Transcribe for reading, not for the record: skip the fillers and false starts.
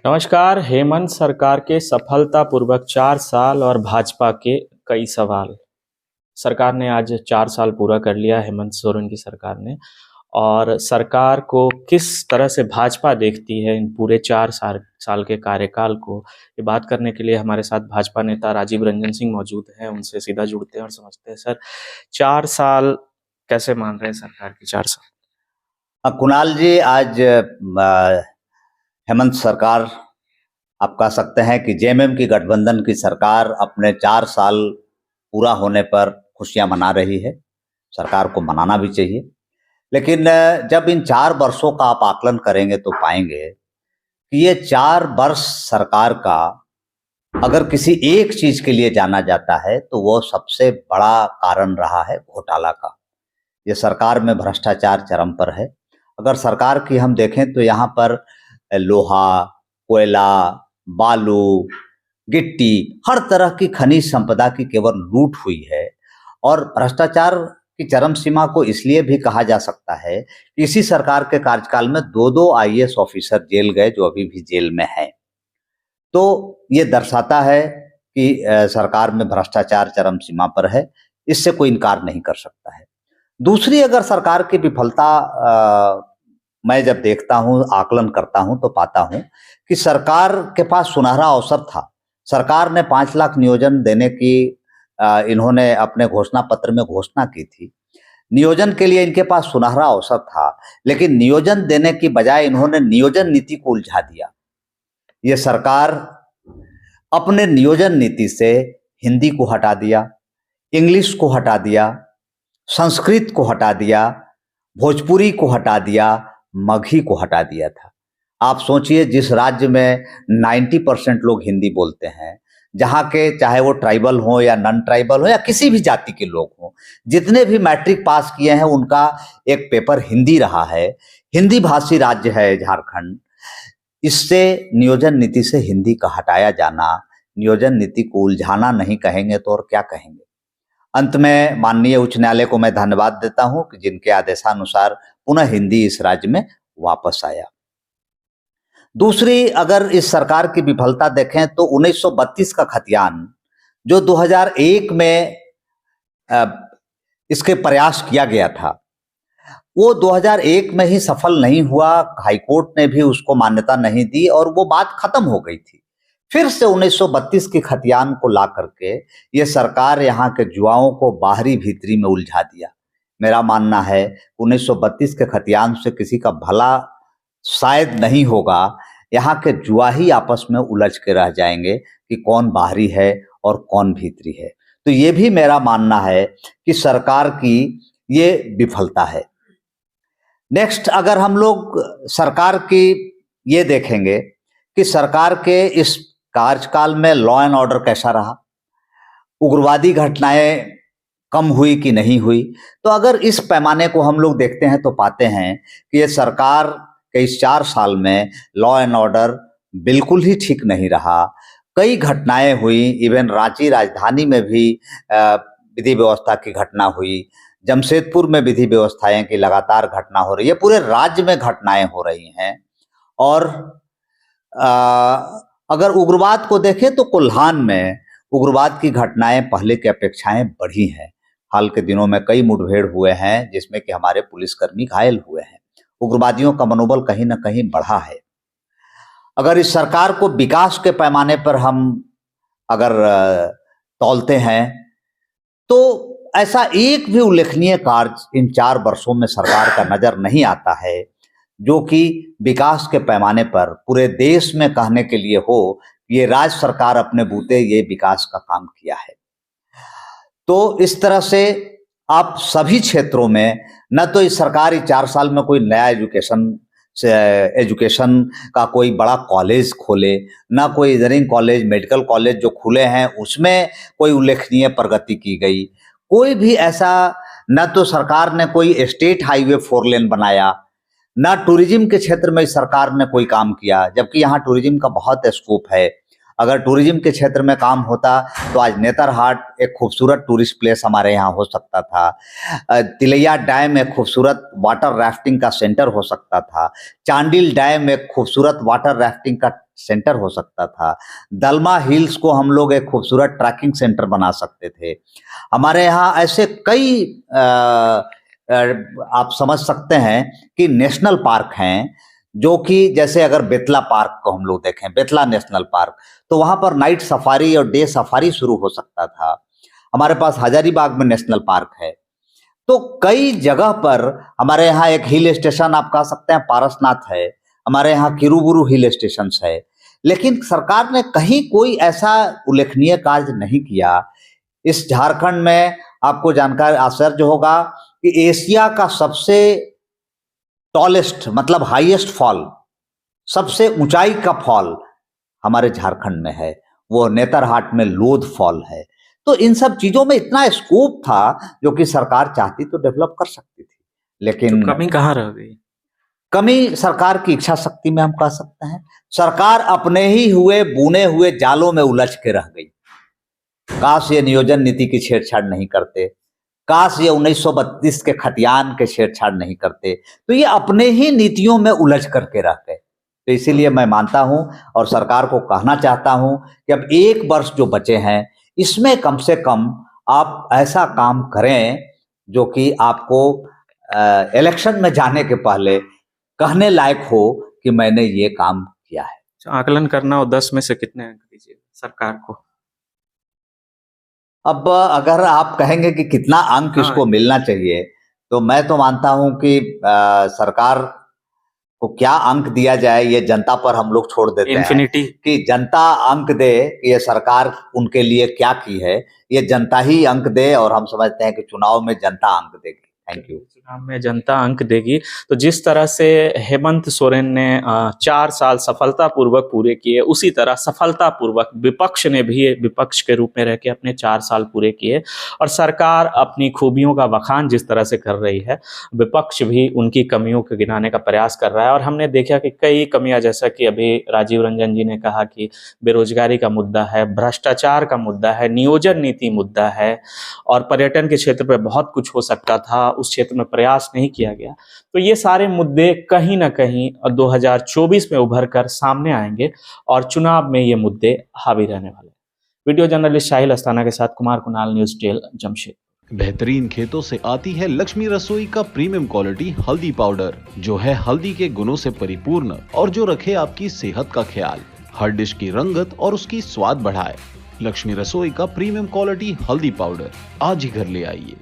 नमस्कार। हेमंत सरकार के सफलतापूर्वक 4 साल और भाजपा के कई सवाल। सरकार ने आज 4 साल पूरा कर लिया, हेमंत सोरेन की सरकार ने। और सरकार को किस तरह से भाजपा देखती है इन पूरे 4 साल के कार्यकाल को, ये बात करने के लिए हमारे साथ भाजपा नेता राजीव रंजन सिंह मौजूद हैं। उनसे सीधा जुड़ते हैं और समझते हैं। सर, 4 साल कैसे मान रहे हैं सरकार के 4 साल? कुणाल जी, आज हेमंत सरकार, आप कह सकते हैं कि जेएमएम की गठबंधन की सरकार अपने 4 साल पूरा होने पर खुशियां मना रही है। सरकार को मनाना भी चाहिए, लेकिन जब इन 4 वर्षों का आप आकलन करेंगे तो पाएंगे कि ये 4 वर्ष सरकार का अगर किसी एक चीज के लिए जाना जाता है तो वो सबसे बड़ा कारण रहा है घोटाला का। ये सरकार में भ्रष्टाचार चरम पर है। अगर सरकार की हम देखें तो यहाँ पर लोहा, कोयला, बालू, गिट्टी, हर तरह की खनिज संपदा की केवल लूट हुई है। और भ्रष्टाचार की चरम सीमा को इसलिए भी कहा जा सकता है कि इसी सरकार के कार्यकाल में 2-2 आईएएस ऑफिसर जेल गए, जो अभी भी जेल में हैं। तो ये दर्शाता है कि सरकार में भ्रष्टाचार चरम सीमा पर है। इससे कोई इनकार नहीं कर सकता है। दूसरी, अगर सरकार की विफलता मैं जब देखता हूं, आकलन करता हूं, तो पाता हूं कि सरकार के पास सुनहरा अवसर था। सरकार ने 5 लाख नियोजन देने की इन्होंने अपने घोषणा पत्र में घोषणा की थी। नियोजन के लिए इनके पास सुनहरा अवसर था, लेकिन नियोजन देने की बजाय इन्होंने नियोजन नीति को उलझा दिया। ये सरकार अपने नियोजन नीति से हिंदी को हटा दिया, इंग्लिश को हटा दिया, संस्कृत को हटा दिया, भोजपुरी को हटा दिया, मगही को हटा दिया था। आप सोचिए, जिस राज्य में 90% लोग हिंदी बोलते हैं, जहाँ के चाहे वो ट्राइबल हो या नॉन ट्राइबल हो या किसी भी जाति के लोग हों, जितने भी मैट्रिक पास किए हैं उनका एक पेपर हिंदी रहा है। हिंदी भाषी राज्य है झारखंड। इससे नियोजन नीति से हिंदी का हटाया जाना, नियोजन नीति को उलझाना नहीं कहेंगे तो और क्या कहेंगे। अंत में माननीय उच्च न्यायालय को मैं धन्यवाद देता हूं कि जिनके आदेशानुसार पुनः हिंदी इस राज्य में वापस आया। दूसरी, अगर इस सरकार की विफलता देखें तो 1932 का खतियान जो 2001 में इसके प्रयास किया गया था, वो 2001 में ही सफल नहीं हुआ। हाईकोर्ट ने भी उसको मान्यता नहीं दी और वो बात खत्म हो गई थी। फिर से 1932 के खतियान को ला करके ये सरकार यहाँ के जुआओं को बाहरी भीतरी में उलझा दिया। मेरा मानना है 1932 के खतियान से किसी का भला शायद नहीं होगा। यहाँ के जुआ ही आपस में उलझ के रह जाएंगे कि कौन बाहरी है और कौन भीतरी है। तो ये भी मेरा मानना है कि सरकार की ये विफलता है। नेक्स्ट, अगर हम लोग सरकार की ये देखेंगे कि सरकार के इस कार्यकाल में लॉ एंड ऑर्डर कैसा रहा, उग्रवादी घटनाएं कम हुई कि नहीं हुई, तो अगर इस पैमाने को हम लोग देखते हैं तो पाते हैं कि ये सरकार के इस 4 साल में लॉ एंड ऑर्डर बिल्कुल ही ठीक नहीं रहा। कई घटनाएं हुई, इवन रांची राजधानी में भी विधि व्यवस्था की घटना हुई, जमशेदपुर में विधि व्यवस्थाएं की लगातार घटना हो रही है, पूरे राज्य में घटनाएं हो रही हैं। और अगर उग्रवाद को देखें तो कोल्हान में उग्रवाद की घटनाएं पहले की अपेक्षाएं बढ़ी हैं। हाल के दिनों में कई मुठभेड़ हुए हैं जिसमें कि हमारे पुलिसकर्मी घायल हुए हैं। उग्रवादियों का मनोबल कहीं ना कहीं बढ़ा है। अगर इस सरकार को विकास के पैमाने पर हम अगर तौलते हैं तो ऐसा एक भी उल्लेखनीय कार्य इन 4 वर्षों में सरकार का नजर नहीं आता है जो कि विकास के पैमाने पर पूरे देश में कहने के लिए हो ये राज्य सरकार अपने बूते ये विकास का काम किया है। तो इस तरह से आप सभी क्षेत्रों में न तो इस सरकार 4 साल में कोई नया एजुकेशन का कोई बड़ा कॉलेज खोले, ना कोई इंजीनियरिंग कॉलेज, मेडिकल कॉलेज जो खुले हैं उसमें कोई उल्लेखनीय प्रगति की गई। कोई भी ऐसा, न तो सरकार ने कोई स्टेट हाईवे 4 लेन बनाया, ना टूरिज्म के क्षेत्र में सरकार ने कोई काम किया, जबकि यहाँ टूरिज्म का बहुत स्कोप है। अगर टूरिज्म के क्षेत्र में काम होता तो आज नेतरहाट एक खूबसूरत टूरिस्ट प्लेस हमारे यहाँ हो सकता था। तिलैया डैम एक खूबसूरत वाटर राफ्टिंग का सेंटर हो सकता था। चांडिल डैम एक खूबसूरत वाटर राफ्टिंग का सेंटर हो सकता था। दलमा हिल्स को हम लोग एक खूबसूरत ट्रैकिंग सेंटर बना सकते थे। हमारे यहाँ ऐसे कई आप समझ सकते हैं कि नेशनल पार्क हैं, जो कि जैसे अगर बेतला पार्क को हम लोग देखें, बेतला नेशनल पार्क, तो वहाँ पर नाइट सफारी और डे सफारी शुरू हो सकता था। हमारे पास हजारीबाग में नेशनल पार्क है। तो कई जगह पर हमारे यहाँ एक हिल स्टेशन आप कह सकते हैं पारसनाथ है, हमारे यहाँ किरूबुरु हिल स्टेशन है, लेकिन सरकार ने कहीं कोई ऐसा उल्लेखनीय कार्य नहीं किया। इस झारखंड में आपको जानकर आश्चर्य होगा कि एशिया का सबसे टॉलेस्ट मतलब हाईएस्ट फॉल, सबसे ऊंचाई का फॉल हमारे झारखंड में है, वो नेतरहाट में लोध फॉल है। तो इन सब चीजों में इतना स्कोप था जो कि सरकार चाहती तो डेवलप कर सकती थी, लेकिन तो कमी कहाँ रह गई? कमी सरकार की इच्छा शक्ति में हम कह सकते हैं। सरकार अपने ही हुए बुने हुए जालों में उलझ के रह गई। काश ये नियोजन नीति की छेड़छाड़ नहीं करते, काश ये 1932 के खतियान के छेड़छाड़ नहीं करते, तो ये अपने ही नीतियों में उलझ करके रह गए। तो इसीलिए मैं मानता हूं और सरकार को कहना चाहता हूं कि अब 1 वर्ष जो बचे हैं, इसमें कम से कम आप ऐसा काम करें जो कि आपको इलेक्शन में जाने के पहले कहने लायक हो कि मैंने ये काम किया है। आकलन करना हो 10 में से कितने अंक दीजिएगा सरकार को? अब अगर आप कहेंगे कि कितना अंक इसको मिलना चाहिए, तो मैं तो मानता हूं कि सरकार को क्या अंक दिया जाए ये जनता पर हम लोग छोड़ देते हैं कि जनता अंक दे कि ये सरकार उनके लिए क्या की है, ये जनता ही अंक दे और हम समझते हैं कि चुनाव में जनता अंक देगी। Thank you. चुनाव में जनता अंक देगी। तो जिस तरह से हेमंत सोरेन ने 4 साल सफलतापूर्वक पूरे किए, उसी तरह सफलतापूर्वक विपक्ष ने भी विपक्ष के रूप में रह के अपने 4 साल पूरे किए और सरकार अपनी खूबियों का बखान जिस तरह से कर रही है, विपक्ष भी उनकी कमियों को गिनाने का प्रयास कर रहा है। और हमने देखा कि कई कमियां, जैसा कि अभी राजीव रंजन जी ने कहा कि बेरोजगारी का मुद्दा है, भ्रष्टाचार का मुद्दा है, नियोजन नीति मुद्दा है और पर्यटन के क्षेत्र पर बहुत कुछ हो सकता था, उस क्षेत्र में प्रयास नहीं किया गया। तो ये सारे मुद्दे कहीं ना कहीं 2024 में उभर कर सामने आएंगे और चुनाव में ये मुद्दे हावी रहने वाले हैं। वीडियो जर्नलिस्ट शाहिल अस्ताना के साथ कुमार कुणाल, न्यूज़ टेल, जमशेदपुर। बेहतरीन खेतों से आती है लक्ष्मी रसोई का प्रीमियम क्वालिटी हल्दी पाउडर, जो है हल्दी के गुणों से परिपूर्ण और जो रखे आपकी सेहत का ख्याल, हर डिश की रंगत और उसकी स्वाद बढ़ाए। लक्ष्मी रसोई का प्रीमियम क्वालिटी हल्दी पाउडर आज ही घर ले आइए।